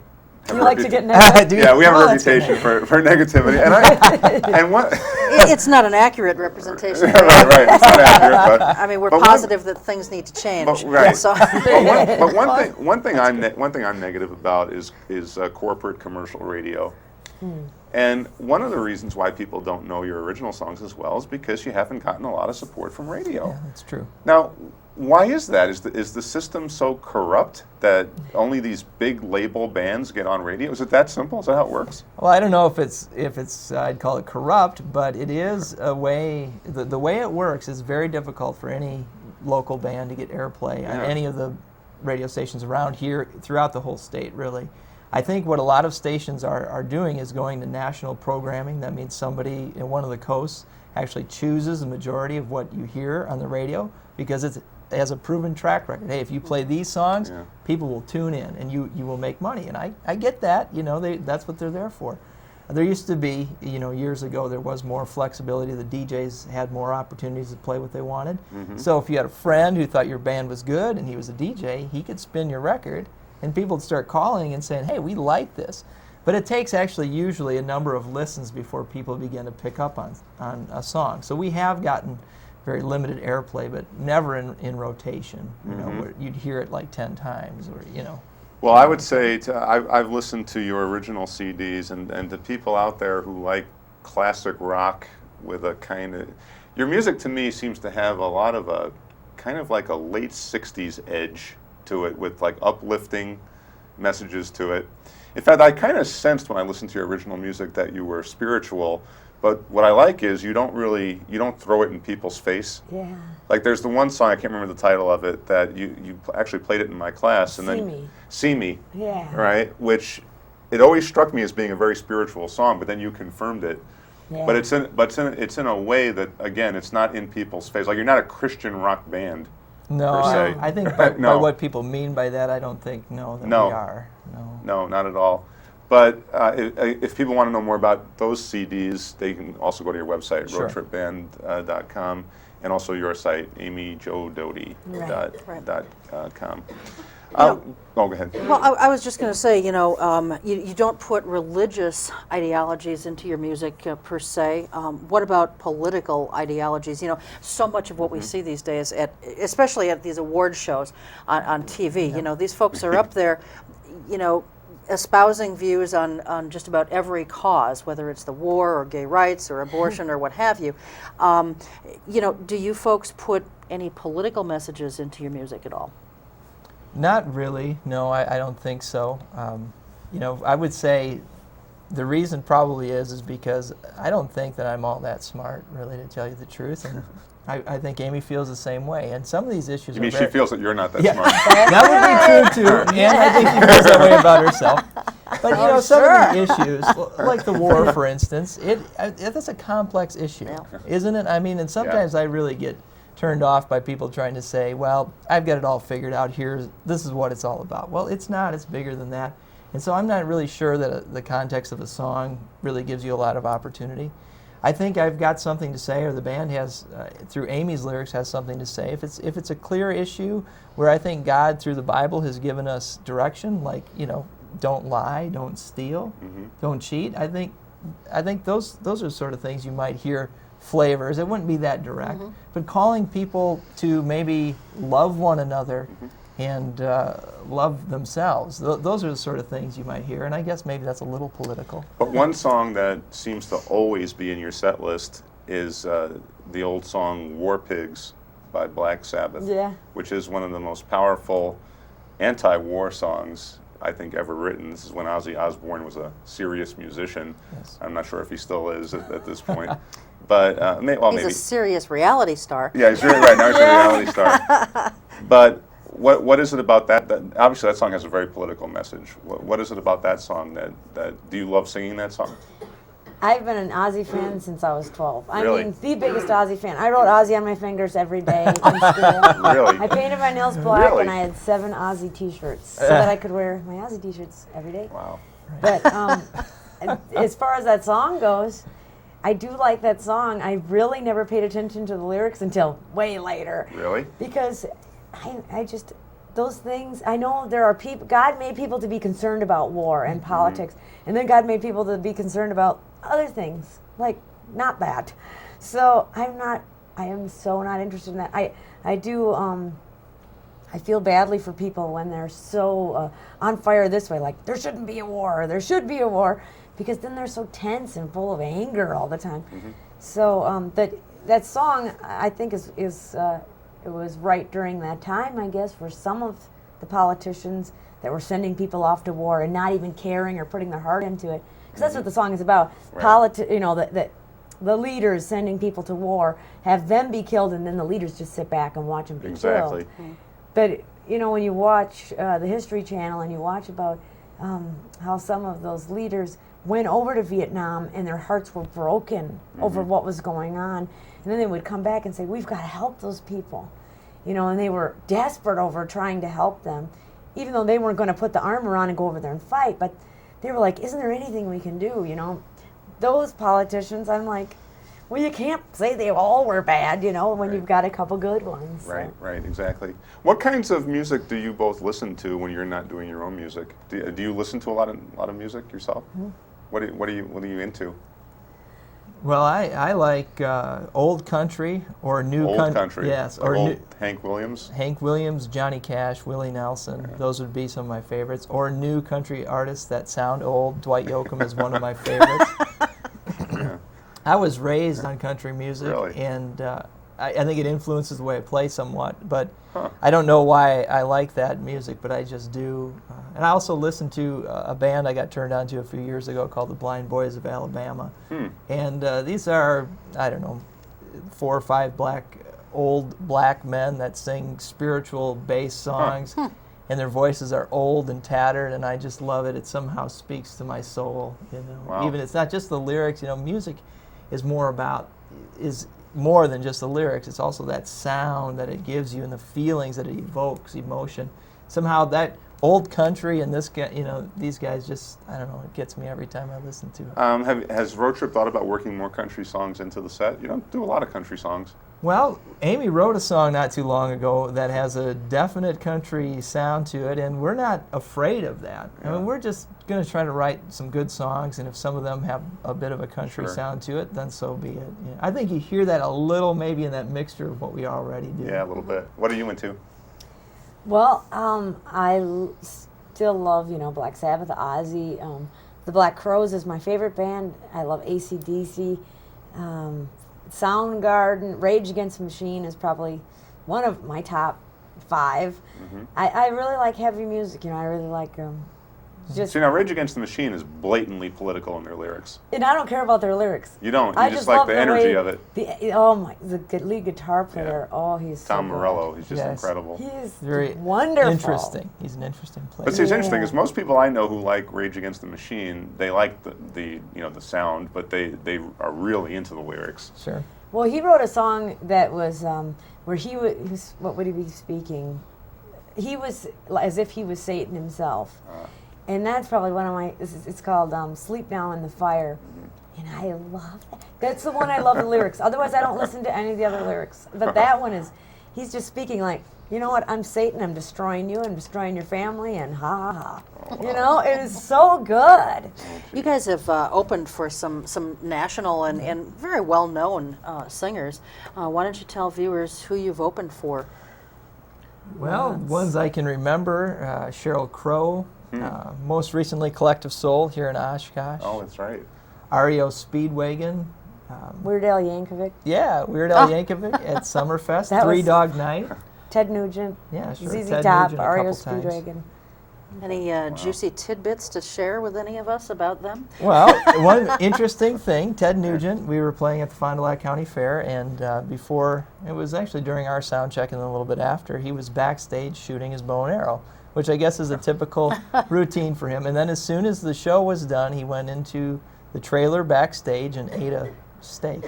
have You like to get negative? Yeah, we have a reputation for negativity. And what? It's not an accurate representation. right, it's not accurate, but I mean, we're but positive that things need to change. But, right. So but one thing I'm negative about is corporate commercial radio. And one of the reasons why people don't know your original songs as well is because you haven't gotten a lot of support from radio. Yeah, that's true. Now, why is that? Is the system so corrupt that only these big label bands get on radio? Is it that simple? Is that how it works? Well, I don't know if it's I'd call it corrupt, but it is a way. The way it works is very difficult for any local band to get airplay on any of the radio stations around here throughout the whole state, really. I think what a lot of stations are doing is going to national programming. That means somebody in one of the coasts actually chooses the majority of what you hear on the radio because it's has a proven track record. Hey, if you play these songs, people will tune in, and you will make money. And I get that. You know, that's what they're there for. There used to be, you know, years ago, there was more flexibility. The DJs had more opportunities to play what they wanted. So if you had a friend who thought your band was good and he was a DJ, he could spin your record, and people would start calling and saying, hey, we like this. But it takes actually usually a number of listens before people begin to pick up on a song. So we have gotten very limited airplay, but never in rotation. You know, where you'd hear it like 10 times, or, you know. Well, I would say I've listened to your original CDs, and to people out there who like classic rock with a kind of, your music to me seems to have a lot of a kind of like a late 60s edge to it, with like uplifting messages to it. In fact, I kind of sensed when I listened to your original music that you were spiritual, but what I like is you don't throw it in people's face. Yeah. Like there's the one song, I can't remember the title of it, that you actually played it in my class. And then See Me. Yeah. Right? Which it always struck me as being a very spiritual song, but then you confirmed it. Yeah. But it's in a way that, again, it's not in people's face. Like you're not a Christian rock band. No, per se. I think by what people mean by that, I don't think we are. No, not at all. But if people want to know more about those CDs, they can also go to your website, roadtripband.com, and also your site, amyjodoty.com. Go ahead. Well, I was just going to say, you know, you don't put religious ideologies into your music per se. What about political ideologies? You know, so much of what we see these days, especially at these award shows on TV, you know, these folks are up there, you know, espousing views on just about every cause, whether it's the war or gay rights or abortion or what have you. You know, do you folks put any political messages into your music at all? Not really. No, I don't think so. You know, I would say the reason probably is because I don't think that I'm all that smart, really, to tell you the truth. And I think Amy feels the same way. And some of these issues You mean she feels that you're not that smart? That would be true, too. And I think she feels that way about herself. But, you know, some of the issues, like the war, for instance, that's a complex issue, isn't it? I mean, and sometimes I really get turned off by people trying to say, well, I've got it all figured out here. This is what it's all about. Well, it's not. It's bigger than that. And so I'm not really sure that the context of a song really gives you a lot of opportunity. I think I've got something to say, or the band has, through Amy's lyrics, has something to say. If it's a clear issue where I think God, through the Bible, has given us direction, like, you know, don't lie, don't steal, don't cheat, I think those are sort of things you might hear flavors. It wouldn't be that direct. But calling people to maybe love one another and love themselves, those are the sort of things you might hear. And I guess maybe that's a little political. But one song that seems to always be in your set list is the old song War Pigs by Black Sabbath, which is one of the most powerful anti-war songs I think ever written. This is when Ozzy Osbourne was a serious musician. I'm not sure if he still is at this point. But he's maybe a serious reality star. Yeah, he's really right now. He's a reality star. But what is it about that obviously that song has a very political message. What is it about that song that do you love singing that song? I've been an Ozzy fan since I was 12. I Really? mean, the biggest Ozzy fan. I wrote Ozzy on my fingers every day in school. Really? I painted my nails black, Really? and I had 7 Ozzy T-shirts so that I could wear my Ozzy T-shirts every day. Wow. But as far as that song goes, I do like that song. I really never paid attention to the lyrics until way later. Really? Because I just, those things, I know there are people, God made people to be concerned about war and politics, and then God made people to be concerned about other things, like not that. So I am so not interested in that. I do, I feel badly for people when they're so on fire this way, like there shouldn't be a war, or there should be a war, because then they're so tense and full of anger all the time. So that song, I think, is it was right during that time, I guess, for some of the politicians that were sending people off to war and not even caring or putting their heart into it. Because that's what the song is about. Right. You know, the leaders sending people to war, have them be killed, and then the leaders just sit back and watch them be killed. But, you know, when you watch the History Channel and you watch about how some of those leaders went over to Vietnam and their hearts were broken over what was going on, and then they would come back and say, we've got to help those people. you know, and they were desperate over trying to help them, even though they weren't going to put the armor on and go over there and fight. But they were like, isn't there anything we can do, you know? Those politicians, I'm like, well, you can't say they all were bad, you know, when you've got a couple good ones. Right, So. right, exactly. What kinds of music do you both listen to when you're not doing your own music? Do you listen to a lot of music yourself? Mm-hmm. What are you into? Well, I like old country or new Old country. Yes, or or old new, Hank Williams. Hank Williams, Johnny Cash, Willie Nelson. Those would be some of my favorites. Or new country artists that sound old. Dwight Yoakam is one of my favorites. Yeah. I was raised on country music, Really? and I think it influences the way I play somewhat. But I don't know why I like that music, but I just do. And I also listened to a band I got turned on to a few years ago called the Blind Boys of Alabama. And these are, I don't know, 4 or 5 old black men that sing spiritual bass songs. And their voices are old and tattered, and I just love it. It somehow speaks to my soul, you know. Wow. Even it's not just the lyrics, you know, music is more than just the lyrics. It's also that sound that it gives you and the feelings that it evokes, emotion. Somehow that old country and this guy, you know, these guys just, I don't know, it gets me every time I listen to it. Has Road Trip thought about working more country songs into the set? You don't do a lot of country songs. Well, Amy wrote a song not too long ago that has a definite country sound to it, and we're not afraid of that. I mean, we're just going to try to write some good songs, and if some of them have a bit of a country sound to it, then so be it. You know, I think you hear that a little maybe in that mixture of what we already do. Yeah, a little bit. What are you into? Well, still love, you know, Black Sabbath, Ozzy. The Black Crowes is my favorite band. I love AC/DC. Soundgarden, Rage Against the Machine is probably one of my top 5. I really like heavy music, you know, I really like just... See, now Rage Against the Machine is blatantly political in their lyrics. And I don't care about their lyrics. You don't? I You just like love the energy way of it. The lead guitar player, he's Tom so Morello, he's just Yes. incredible. good. He's Very wonderful. interesting. He's an interesting player. But see, it's interesting is most people I know who like Rage Against the Machine, they like the sound, but they are really into the lyrics. Sure. Well, he wrote a song that was where he was, what would he be speaking? He was as if he was Satan himself. And that's probably one of my, it's called Sleep Now in the Fire. And I love that. That's the one I love the lyrics. Otherwise, I don't listen to any of the other lyrics. But that one is, he's just speaking like, you know what, I'm Satan, I'm destroying you, I'm destroying your family, and ha ha ha. You know, it is so good. You guys have opened for some national and very well-known singers. Why don't you tell viewers who you've opened for? Well, ones I can remember, Cheryl Crow, most recently Collective Soul here in Oshkosh. Oh, that's right. REO Speedwagon. Weird Al Yankovic, Yeah, Weird Al Yankovic at Summerfest, That was- 3 Dog Night. Ted Nugent, Yeah, sure. ZZ Ted Top, Nugent a REO couple times. Speedwagon. Any juicy tidbits to share with any of us about them? Well, one interesting thing, Ted Nugent, we were playing at the Fond du Lac County Fair, and before, it was actually during our sound check and then a little bit after, he was backstage shooting his bow and arrow, which I guess is a typical routine for him. And then as soon as the show was done, he went into the trailer backstage and ate a steak.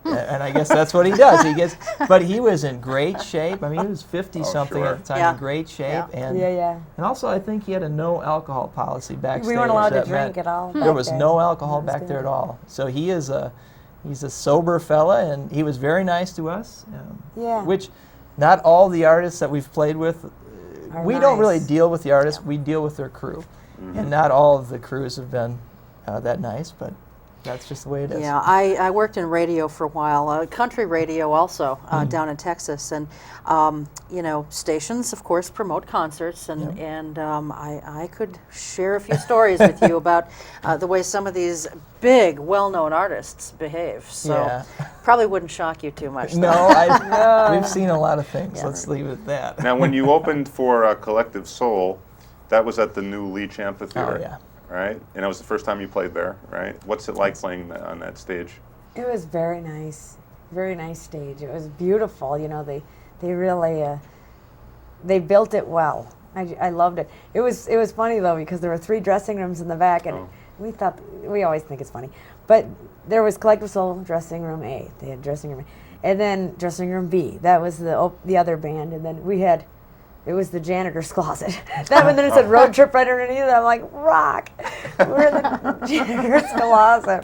And I guess that's what he does. But he was in great shape. I mean, he was 50-something sure. at the time, Yeah. in great shape. Yeah. And Yeah. and also, I think he had a no alcohol policy backstage. We weren't allowed to that drink meant at all. There back was then. no alcohol That was back there good. at all. So he's a sober fella, and he was very nice to us. Yeah. Which, not all the artists that we've played with, Are we don't really nice. deal with the artists. We deal with their crew, and not all of the crews have been that nice, but. That's just the way it is. Yeah, I worked in radio for a while, country radio also, down in Texas, and you know, stations of course promote concerts, and I could share a few stories with you about the way some of these big, well-known artists behave. So Yeah. probably wouldn't shock you too much. No, we've seen a lot of things. Yeah. Let's leave it at that. Now, when you opened for Collective Soul, that was at the new Leach Amphitheater. Oh, yeah. Right? And that was the first time you played there, right? What's it like playing on that stage? It was very nice stage. It was beautiful. You know, they really they built it well. I loved it. It was funny though because there were 3 dressing rooms in the back, and we always think it's funny, but there was Collective Soul dressing room A. They had dressing room A, And then dressing room B, that was the other band. And then we had, it was the janitor's closet. That one, then it said road trip right underneath it. I'm like, rock. We're in the janitor's closet.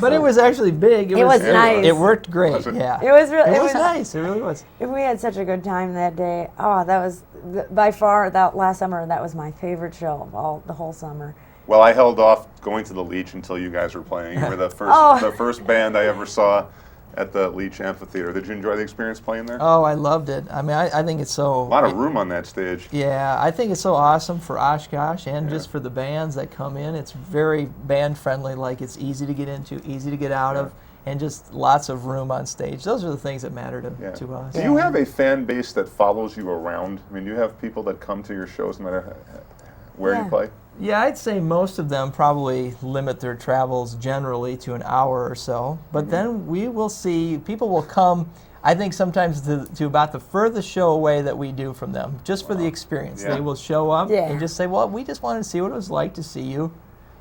But it was actually big. It was nice. It worked great. Yeah. It was really. It was nice. It really was. We had such a good time that day. Oh, that was by far that last summer. That was my favorite show of the whole summer. Well, I held off going to the Leach until you guys were playing. You were the first, the first band I ever saw at the Leach Amphitheater. Did you enjoy the experience playing there? Oh, I loved it. I mean, I think it's so... A lot of room on that stage. Yeah, I think it's so awesome for Oshkosh and just for the bands that come in. It's very band-friendly, like it's easy to get into, easy to get out of, and just lots of room on stage. Those are the things that matter to us. Do you have a fan base that follows you around? I mean, do you have people that come to your shows no matter where you play? Yeah, I'd say most of them probably limit their travels generally to an hour or so. But then we will see, people will come, I think sometimes to about the furthest show away that we do from them, just for the experience. They will show up and just say, well, we just wanted to see what it was like to see you,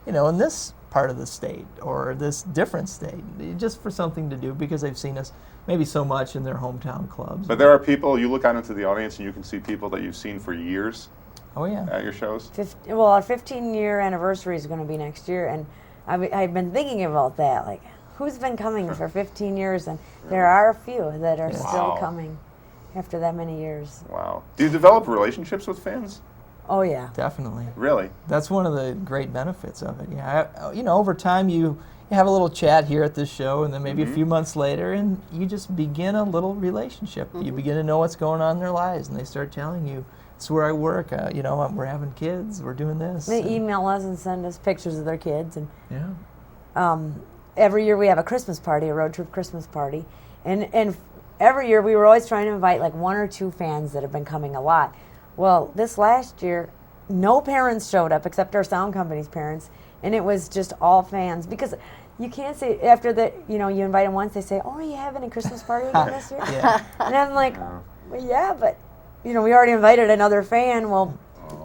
you know, in this part of the state or this different state, just for something to do because they've seen us maybe so much in their hometown clubs. But there are people, you look out into the audience and you can see people that you've seen for years. Oh, yeah. At your shows? Well, our 15-year anniversary is going to be next year, and I've been thinking about that. Like, who's been coming for 15 years? And there are a few that are still coming after that many years. Wow. Do you develop relationships with fans? Oh, yeah. Definitely. Really? That's one of the great benefits of it. Yeah, you know, over time you have a little chat here at this show, and then maybe a few months later, and you just begin a little relationship. You begin to know what's going on in their lives, and they start telling you, it's where I work, you know, we're having kids, we're doing this. They email us and send us pictures of their kids. And every year we have a Christmas party, a road trip Christmas party. And every year we were always trying to invite like 1 or 2 fans that have been coming a lot. Well, this last year, no parents showed up except our sound company's parents. And it was just all fans. Because you can't say, after the, you know, you invite them once, they say, oh, are you having a Christmas party again this year? And I'm like, well, yeah, but... You know, we already invited another fan. Well,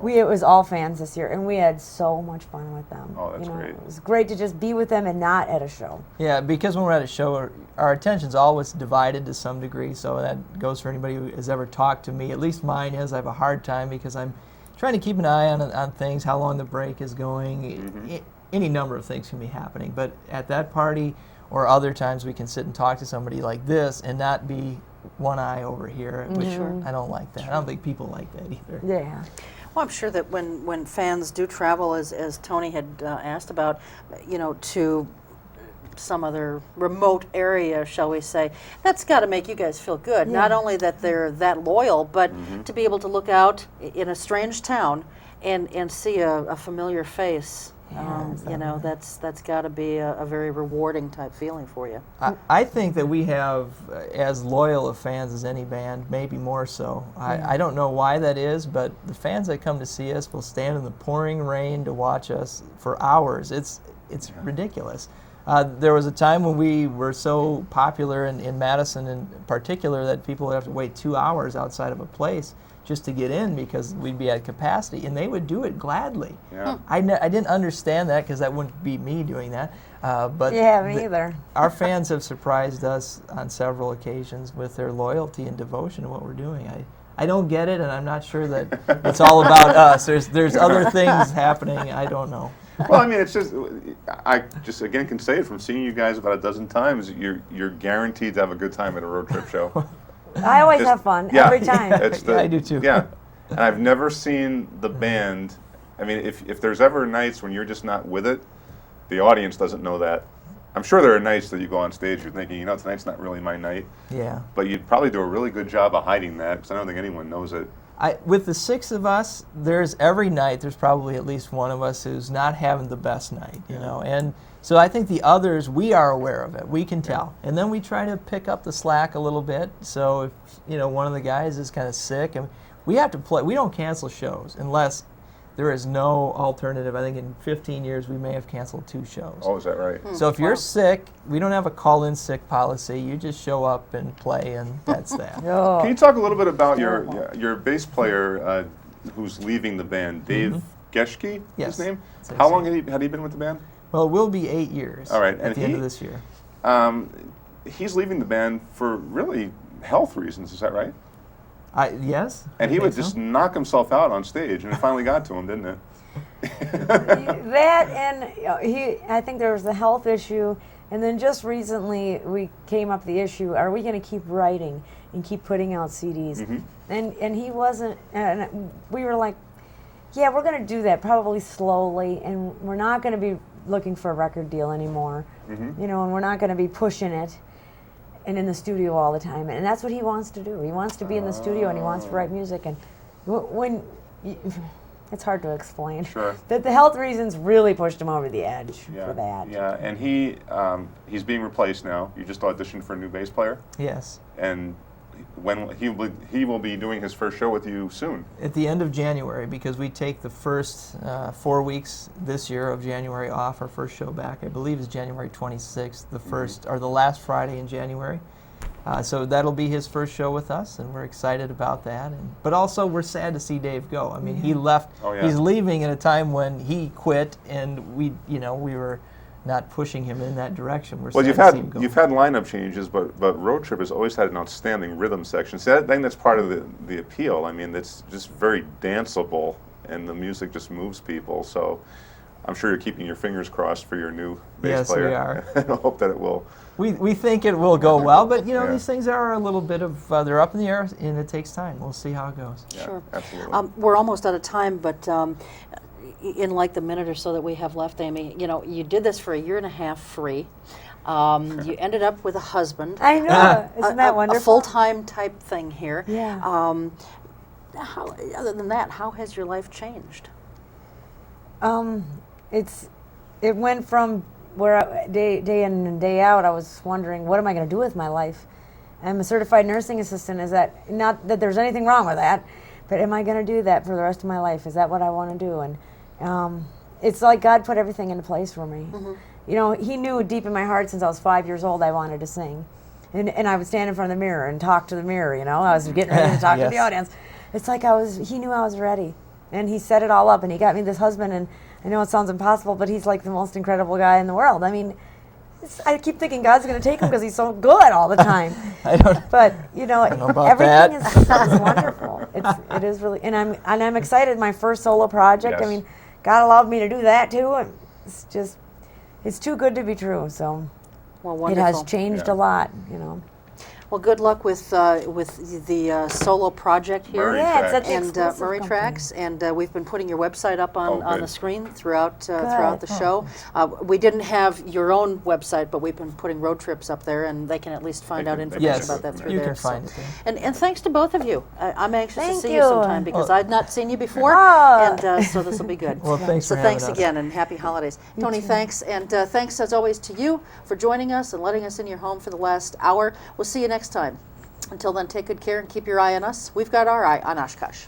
it was all fans this year, and we had so much fun with them. Oh, that's great. It was great to just be with them and not at a show. Yeah, because when we're at a show, our attention's always divided to some degree, so that goes for anybody who has ever talked to me. At least mine is. I have a hard time because I'm trying to keep an eye on things, how long the break is going. Any number of things can be happening, but at that party or other times we can sit and talk to somebody like this and not be one eye over here, which I don't like that. I don't think people like that either. Yeah. Well, I'm sure that when fans do travel, as Tony had asked about, you know, to some other remote area, shall we say, that's got to make you guys feel good. Not only that they're that loyal, but to be able to look out in a strange town and see a familiar face. You know, that's got to be a very rewarding type feeling for you. I think that we have as loyal of fans as any band, maybe more so. I don't know why that is, but the fans that come to see us will stand in the pouring rain to watch us for hours. It's ridiculous. There was a time when we were so popular in Madison in particular that people would have to wait 2 hours outside of a place just to get in because we'd be at capacity, and they would do it gladly. Yeah. I didn't understand that because that wouldn't be me doing that. But me either. Our fans have surprised us on several occasions with their loyalty and devotion to what we're doing. I don't get it, and I'm not sure that it's all about us. There's other things happening. I don't know. Well, I mean, it's just, I just again can say it from seeing you guys about a dozen times, you're guaranteed to have a good time at a road trip show. I always have fun, every time. I do too. Yeah, and I've never seen the band, I mean, if there's ever nights when you're just not with it, the audience doesn't know that. I'm sure there are nights that you go on stage, you're thinking, you know, tonight's not really my night. Yeah. But you'd probably do a really good job of hiding that, because I don't think anyone knows it. With the 6 of us, every night there's probably at least one of us who's not having the best night, you know. And so I think the others, we are aware of it. We can tell. And then we try to pick up the slack a little bit. So if, you know, one of the guys is kind of sick, and we have to play. We don't cancel shows unless there is no alternative. I think in 15 years we may have canceled 2 shows. Oh, is that right? So if you're sick, we don't have a call-in sick policy. You just show up and play, and that's that. Can you talk a little bit about your bass player who's leaving the band, Dave Geschke, Yes. his name? How long had he been with the band? Well, it will be 8 years All right. at the end of this year. he's leaving the band for really health reasons. Is that right? Yes. And I he think would so. just knock himself out on stage, and it finally got to him, didn't it? That and I think there was the health issue, and then just recently we came up the issue: are we going to keep writing and keep putting out CDs? Mm-hmm. And he wasn't, and we were like, yeah, we're going to do that probably slowly, and we're not going to be looking for a record deal anymore, Mm-hmm. you know, and we're not going to be pushing it and in the studio all the time, and that's what he wants to do. He wants to be in the studio and he wants to write music, and it's hard to explain. Sure. That the health reasons really pushed him over the edge Yeah. for that. Yeah, and he's being replaced now. You just auditioned for a new bass player, Yes. and when he will be doing his first show with you soon. At the end of January, because we take the first 4 weeks this year of January off. Our first show back, I believe, is January 26th, the first or the last Friday in January. So that'll be his first show with us, and we're excited about that. But also, we're sad to see Dave go. I mean, he left. Oh, yeah. He's leaving at a time when he quit, and we were not pushing him in that direction. We're Well, sad you've to see him go. had lineup changes, but Road Trip has always had an outstanding rhythm section. So I think that's part of the appeal. I mean, it's just very danceable, and the music just moves people. So I'm sure you're keeping your fingers crossed for your new bass Yes, player. we are. I hope that it will. We think it will go well, but Yeah. these things are a little bit of they're up in the air, and it takes time. We'll see how it goes. Yeah, Sure. absolutely. We're almost out of time, but in like the minute or so that we have left, Amy, you did this for a year and a half free. You ended up with a husband. I know. Isn't that wonderful? A full-time type thing here. Yeah. Other than that, how has your life changed? It went from where day in and day out I was wondering, what am I going to do with my life? I'm a certified nursing assistant. Is that, not that there's anything wrong with that, but am I going to do that for the rest of my life? Is that what I want to do? And it's like God put everything into place for me. Mm-hmm. He knew deep in my heart since I was 5 years old I wanted to sing. And I would stand in front of the mirror and talk to the mirror, I was getting ready to talk to the Yes. audience. It's like he knew I was ready. And he set it all up, and he got me this husband, and I know it sounds impossible, but he's like the most incredible guy in the world. I mean, I keep thinking God's going to take him because he's so good all the time. I don't. But know about everything that. is wonderful. It is really, and I'm excited. My first solo project. Yes. I mean, God allowed me to do that too. And it's too good to be true. So Well, it wonderful. has changed Yeah. a lot. Well, good luck with the solo project here. Murray Yeah, it's at Tracks. the And exclusive Murray company. Tracks, and we've been putting your website up on good. the screen throughout the Good. show. We didn't have your own website, but we've been putting Road Trips up there, and they can at least find They out can- they information Yes, about that through you there. can find it there. And thanks to both of you. I'm anxious to Thank see you you. sometime because I'd not seen you before, Ah. and so this will be good. Well, thanks So for thanks having us. again, and happy holidays. Tony, thanks, and thanks as always to you for joining us and letting us in your home for the last hour. We'll see you next time. Until then, take good care and keep your eye on us. We've got our eye on Oshkosh.